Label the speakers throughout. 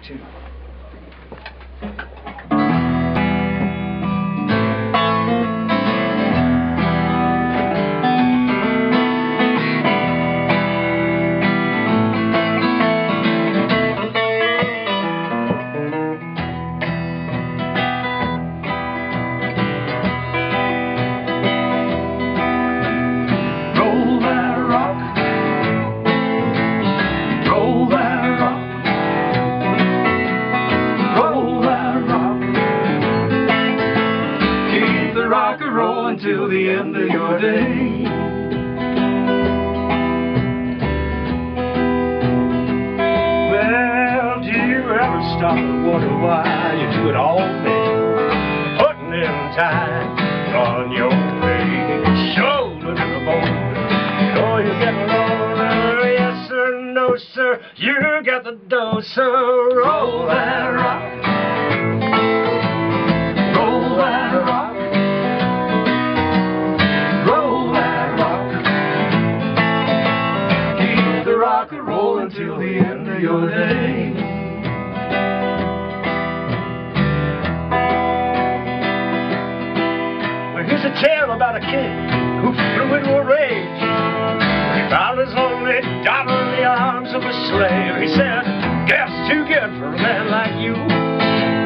Speaker 1: too.
Speaker 2: Rock and roll until the end of your day. Well, do you ever stop and wonder why you do it all day? Putting in time on your way, shoulder to the bone. Oh, you get older, yes sir, no sir, you got the dough, so roll that rock. Roll that rock. Rock and roll until the end of your day. Well, here's a tale about a kid who flew into a rage. He found his lonely daughter in the arms of a slave. He said, "Guess too good for a man like you.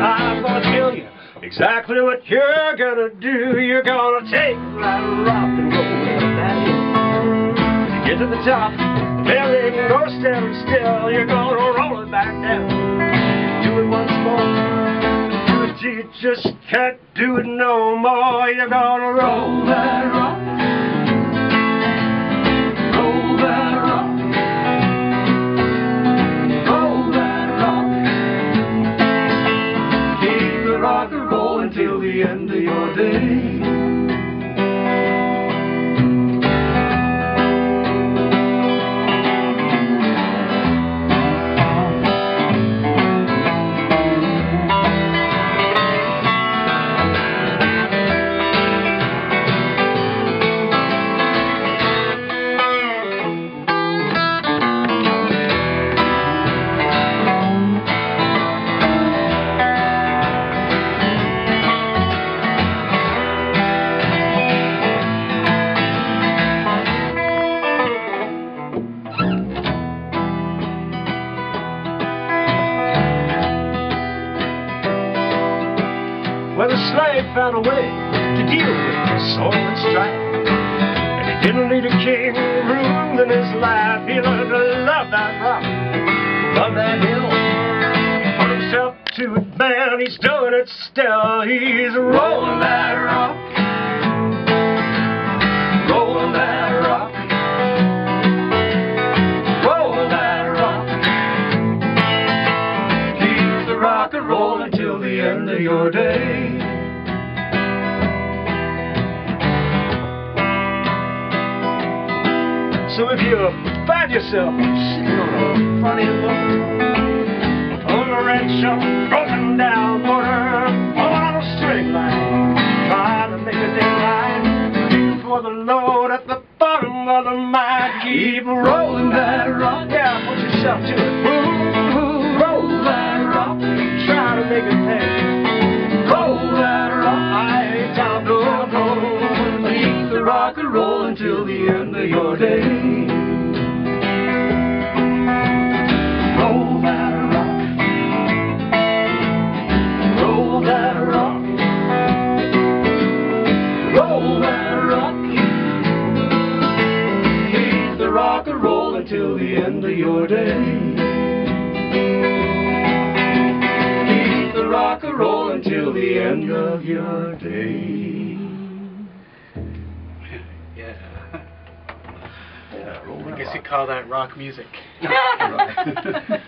Speaker 2: I'm gonna tell you exactly what you're gonna do. You're gonna take that rock and roll up that hill. When you get to the top, there ain't no standing still. You're gonna roll it back down. Do it once more. Do it till you just can't do it no more. You're gonna roll that rock. Roll that rock. Roll that rock. Keep the rock and roll until the end of your day. Well, the slave found a way to deal with sorrow and strife, and he didn't need a king ruling in his life. He learned to love that rock, love that hill. He put himself to it, man, he's doing it still. He's rolling that rock, rolling that rock, rolling that rock. Keep the rock and roll until the end of your day. So if you find yourself sitting on a funny look, on a red shop, broken down motor, on a straight line, trying to make a daylight, looking for the load at the bottom of the mine, keep rolling that rock. Yeah, put yourself to it. Ooh, roll that rock, try to make it pay. Roll that rock, I ain't time to roll. Keep the rock and roll until the end of your day. Roll that rock, roll that rock, roll that rock. Keep the rock and roll until the end of your day. Keep the rock and roll until the end of your day.
Speaker 1: I guess you call that rock music.
Speaker 2: Right.